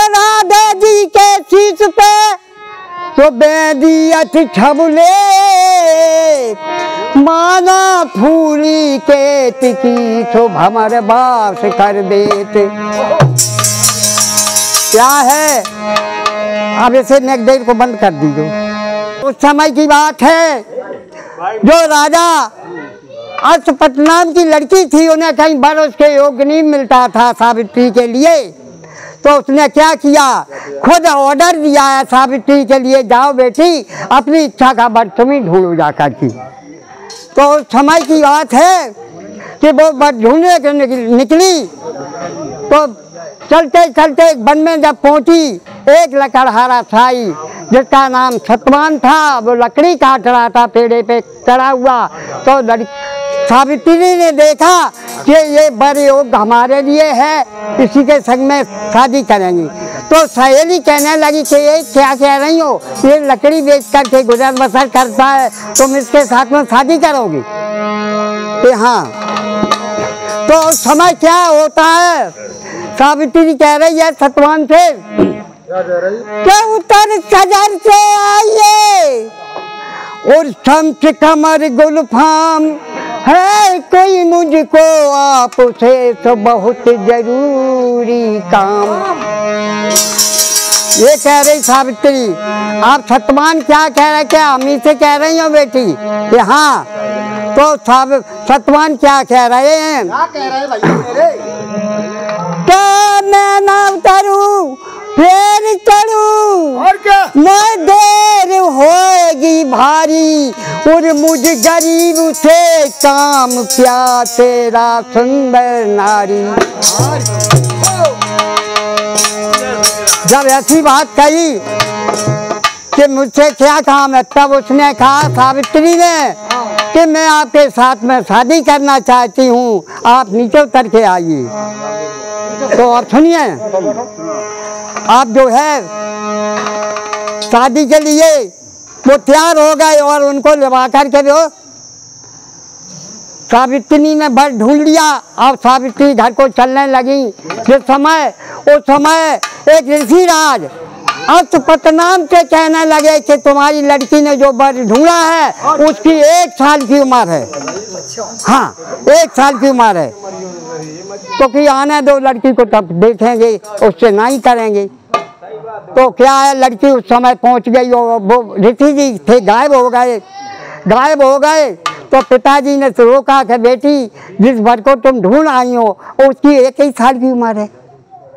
राधे जी के शीश पे तो बेदियत छबले माना फूली के तिकी तो हमारे बाप से कर देते। क्या है, अब इसे नेक देर को बंद कर दीजिए। उस समय की बात है जो राजा अष्टपटनाम की लड़की थी, उन्हें कहीं बरस के योग्य नहीं मिलता था सावित्री के लिए, तो उसने क्या किया, खुद ऑर्डर दिया है सावित्री के लिए, जाओ बेटी अपनी इच्छा का वर तुम ही ढूंढो जाकर की। तो उस समय की बात है कि वो वर ढूंढने के निकली, तो चलते चलते एक वन में जब पहुंची, एक लकड़हारा साई जिसका नाम सतवान था, वो लकड़ी काट रहा था पेड़े पे चढ़ा हुआ। तो सावित्री ने देखा कि ये वर योग हमारे लिए है, इसी के संग में शादी करेंगी। तो सहेली कहने लगी कि ये क्या कह रही हो, ये लकड़ी बेच करके गुजर बसर करता है, तुम इसके साथ में शादी करोगी? कि हाँ। तो उस समय क्या होता है, सावित्री कह रही है सतवान से कि उतर सजर से आइए और समझ कमर गुलफाम है, कोई मुझको आपसे तो बहुत जरूरी काम। ये कह रही सावित्री। आप सतवान क्या कह रहे, क्या अम्मी से कह रही हो बेटी? कि हाँ। तो सतवान क्या कह रहे हैं, क्या कह रहे भैया मेरे? क्या मैं ना उतरूं फिर चढ़ूं, और क्या मैं देर होएगी भारी, और मुझ गरीब से काम क्या तेरा सुंदर नारी। जब ऐसी बात कही कि मुझसे क्या काम है, तब उसने कहा सावित्री ने कि मैं आपके साथ में शादी करना चाहती हूँ, आप नीचे उतर के आइए। तो आप सुनिए, आप जो है शादी के लिए वो तैयार हो गए और उनको लगा करके वो सावित्री ने वर ढूंढ लिया। अब सावित्री घर को चलने लगी। उस समय एक ऋषिराज अष्टपटनाम से कहने लगे कि तुम्हारी लड़की ने जो वर ढूंढा है उसकी 1 साल की उम्र है। हाँ, 1 साल की उम्र है, तो कि आने दो लड़की को, तब देखेंगे, उससे नहीं करेंगे। तो क्या है, लड़की उस समय पहुंच गई और वो ऋषि जी थे गायब हो गए। तो पिताजी ने तो रोका कि बेटी जिस वर को तुम ढूंढ आई हो उसकी 1 ही साल की उम्र है।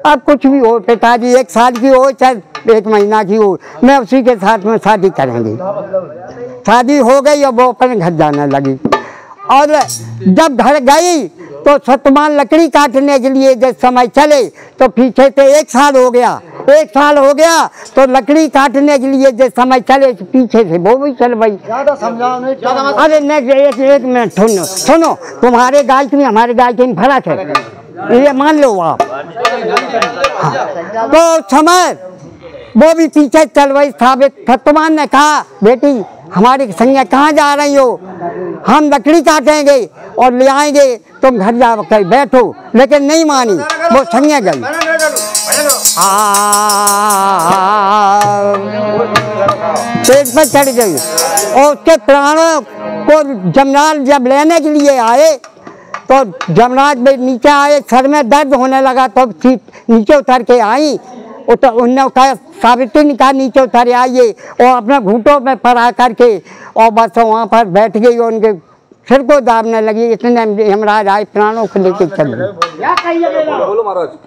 अब कुछ भी हो पिताजी, 1 साल की हो चाहे 1 महीना की हो, मैं उसी के साथ में शादी करेंगे। शादी हो गई और वो अपने घर जाने लगी। और जब घर गई तो सतवान लकड़ी काटने के लिए जब समय चले तो पीछे से 1 साल हो गया। 1 साल हो गया तो लकड़ी काटने के लिए जब समय चले तो पीछे से वो भी चल गई। अरे एक मिनट सुनो, तुम्हारे गाय की हमारे गाय की फर्क है, ये मान लो आप। हाँ। तो समय वो भी पीछे चल गई। सतवान ने कहा बेटी हमारे संग कहाँ जा रही हो, हम लकड़ी काटेंगे और ले आएंगे, तुम घर जा कर बैठो। लेकिन नहीं मानी, वो संगे गई। पेट पर चढ़ गई और उसके प्राणों को जमराज जब लेने के लिए आए तो जमराज में नीचे आए, सर में दर्द होने लगा तो नीचे उतर के आई। तो उन्होंने कहा सावित्री ने कहा नीचे उतर आइए, और अपने घूंटों में पड़ा करके और बस वहाँ पर बैठ गई और उनके सिर को दाबने लगी। इतने यमराज आए, प्राणों को लेके चल गए।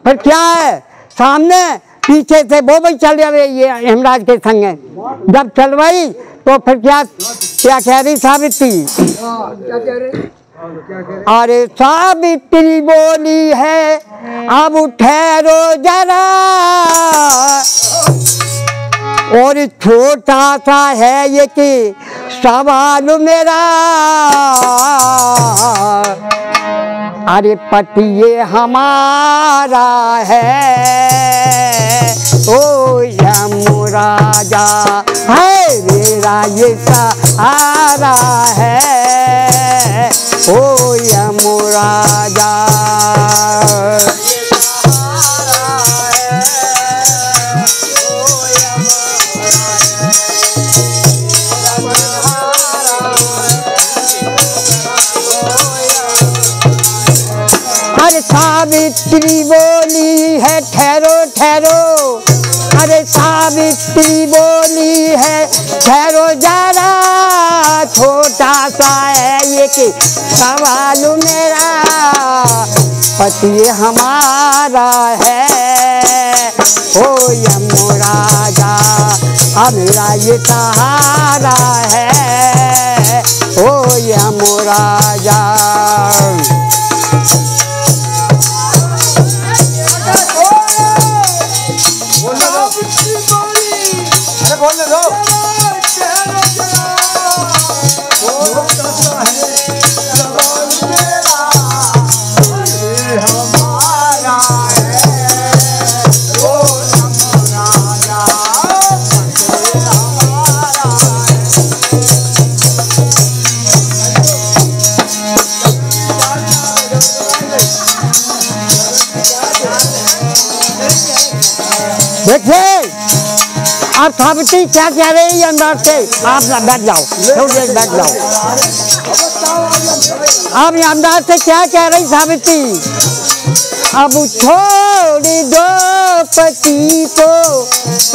फिर क्या है, सामने पीछे से वो भी चल रहे ये यमराज के संग। जब चल गई तो फिर क्या कह रही सावित्री, अरे सावित्री बोली है अब ठहरो जरा, और छोटा सा है ये कि सवाल मेरा, अरे पति ये हमारा है, ओ यमराजा है मेरा ये सहारा है, ओ यमराजा। अरे सावित्री बोली है ठहरो ठहरो, अरे सावित्री बोली है ठहरो जरा, छोटा सा है ये कि सवाल मेरा, पति हमारा है, ओ यमराजा हमारा ये सहारा है, ओ यमराजा। बोलने दो। देखिए आप सावित्री क्या कह रही है अंदर से, आप बैठ जाओ, थोड़ी देर बैठ जाओ। आप अंदर से क्या कह रही सावित्री, अब छोड़ दो पति को,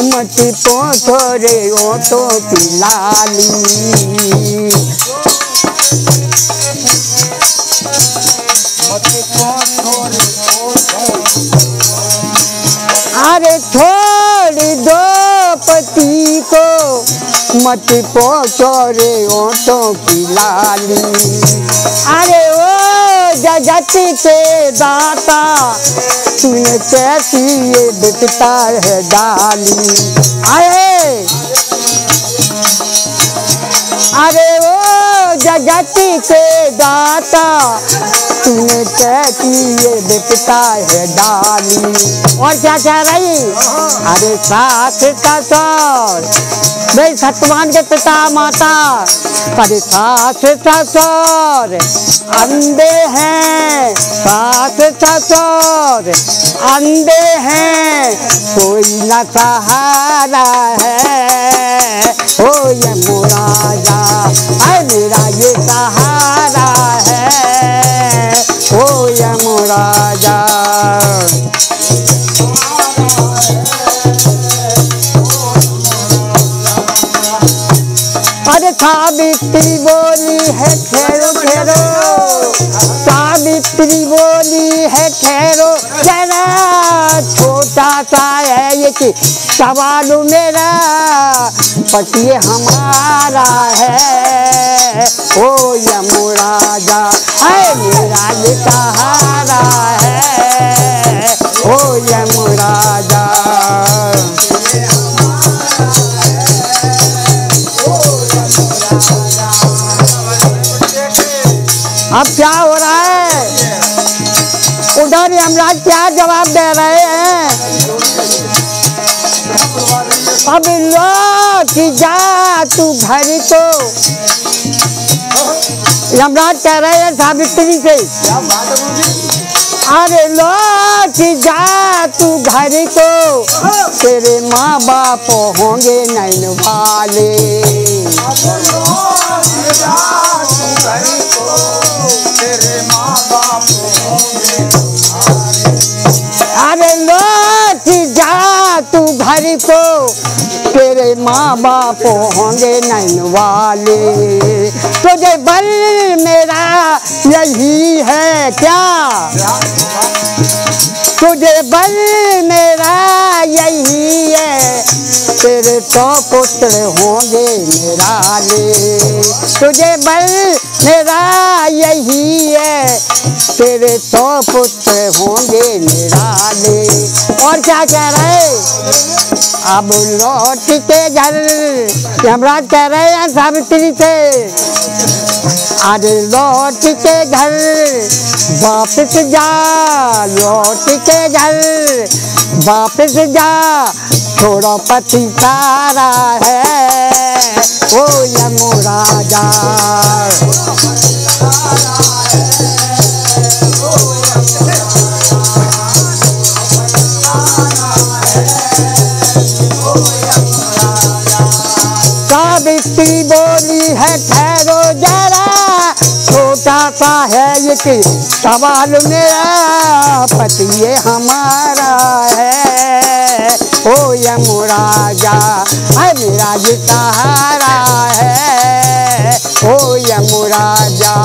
मत पोछो रे ओठों की लाली, अरे छोड़ दो पति को, मत पोछो रे ओठों की लाली, अरे ओ जगत के दाता तूने कैसी ये बिकता है डाली, अरे ओ जगत के दाता तूने कैसी ये बिकता है डाली। और क्या कह रही, अरे सास ससुर मेरे सतवान के पिता माता, अरे सास ससुर अंधे हैं, सास ससुर अंधे हैं, कोई न सहारा है, ओ यमराजा है मेरा ये सहारा है, ओ यमराजा। अरे सावित्री बोली है ठहरो ठहरो, सावित्री बोली है ठहरो जरा, छोटा सा है ये कि सवाल मेरा, पति हमारा है, ओ यमराजा है मेरा ये सहारा है, ओ यमराजा। अब क्या हो रहा है, उधर यमराज क्या जवाब दे रहे हैं, अब लौट जा तू घर को, यमराज कह रहे हैं सावित्री से, अरे लौट जा तू घर को, तेरे माँ बाप होंगे नैन वाले, अरे लौट जा तू घर को, तेरे माँ बाप होंगे नैन वाले, तुझे बल मेरा यही है क्या, तुझे बल मेरा यही है, तेरे 100 पुत्र होंगे निराले, तुझे बल मेरा यही है, तेरे 100 पुत्र होंगे निराले। और क्या कह रहे, अब लौट के घर, यमराज कह रहे हैं सावित्री से, अरे लौट के घर वापस जा, लौट के घर वापस जा, छोड़ो पति सारा है ओ यमराजा। सावित्री बोली है ठहरो जरा, छोटा सा है ये सवाल मेरा, पति ये हमारा है ओ यमराजा, है मेरा ये सहारा है ओ यमराजा।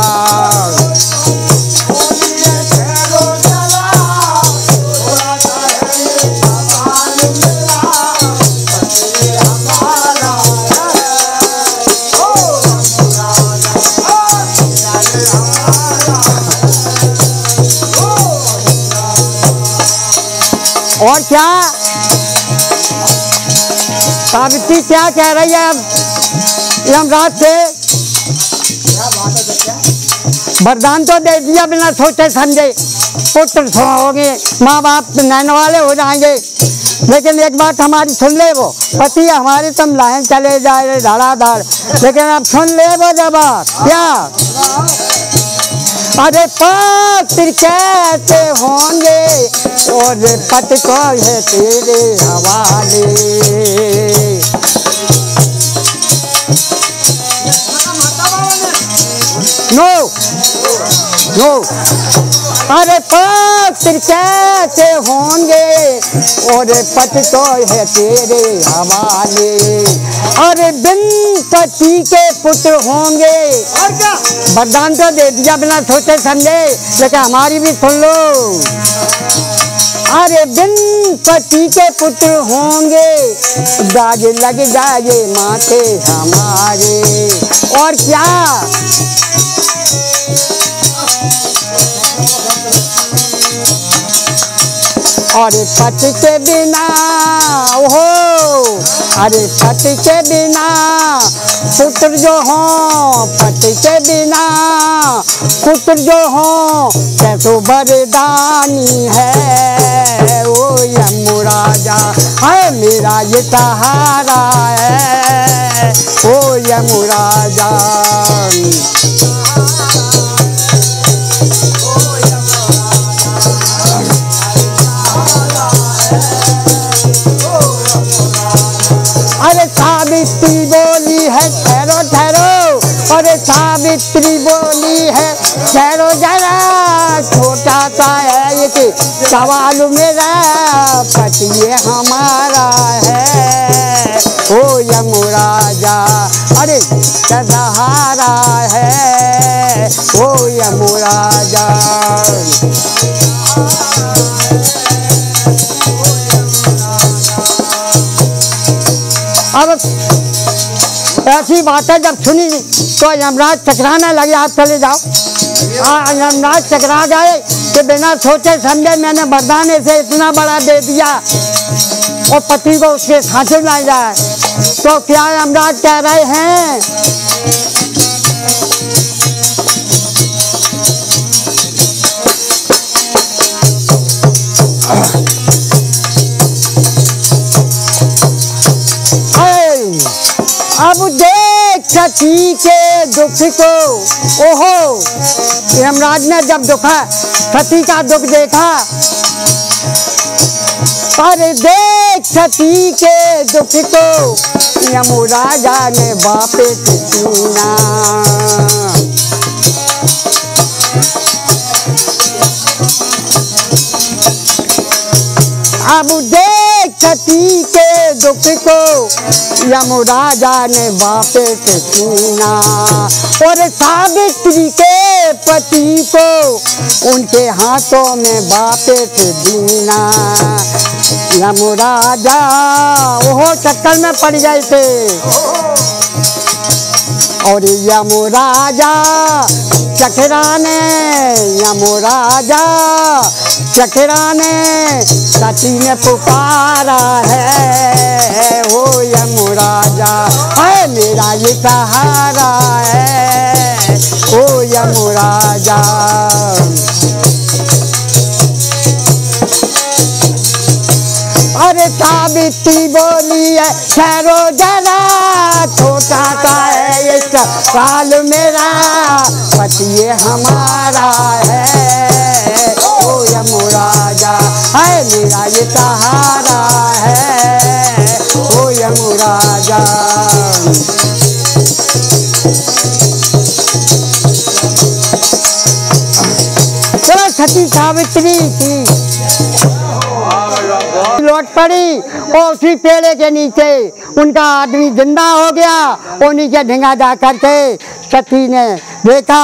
और क्या सावित्री क्या कह रही है अब यमराज से? वरदान तो दे दिया बिना सोचे समझे, पुत्र होंगे, माँ बाप नैन वाले हो जाएंगे, लेकिन एक बात हमारी सुन ले, वो पति हमारे तुम लाइन चले जाए धड़ाधड़, लेकिन अब सुन ले वो जवाब क्या? अरे पात्र कैसे होंगे और पति को है तेरे हवाले। नो नो, अरे पात्र कैसे होंगे और पति तो है तेरे हवाले, अरे बिन पति के पुत्र होंगे। वरदान तो दे दिया बिना सोचे समझे, लेकिन हमारी भी सुन लो। अरे बिन पति के पुत्र होंगे, दाग लग जाए माथे हमारे। और क्या अरे पति के बिना हो, अरे पति के बिना पुत्र जो हो, पति के बिना पुत्र जो हो, कैसो बरदानी है ओ यमराजा, है मेरा ये सहारा है ओ यमराजा। अरे सावित्री बोली है ठहरो ठहरो, अरे सावित्री बोली है ठहरो जरा, छोटा सा है ये सवाल मेरा, पति ये हमारा है ओ यमराजा, अरे सहारा है ओ यमराजा। अब ऐसी बातें जब सुनी तो यमराज चकराने लगे, आप चले जाओ। यमराज चकरा गए कि बिना सोचे समझे मैंने वरदान से इतना बड़ा दे दिया और पति को उसके खांचे ला जाए, तो क्या यमराज कह रहे हैं? अब देख सती के दुख को, ओहो यमराज ने जब सती का दुख देखा, पर देख सती के दुख को यमराजा ने वापस सुना। अब देख सती के दुख को यमराजा ने वापस सुना, और सावित्री के पति को उनके हाथों में वापस दीना। यमराजा वो चक्कर में पड़ गए थे, और यमराजा चकराने, यमराजा चकराने सती ने पुकारा है ओ यमराजा, है मेरा ये सहारा है ओ यमराजा। अरे सावित्री बोली है ठहरो जरा, छोटा सा है इस साल मेरा, पति हमारा है ओ यमराजा, है मेरा ये सहारा है ओ यमराजा। चलो सती सावित्री थी लौट पड़ी और उसी पेड़े के नीचे उनका आदमी जिंदा हो गया और नीचे ढिंगा जा करके सती ने देखा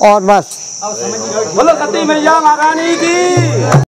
और बस। बोलो सती मैया महारानी की।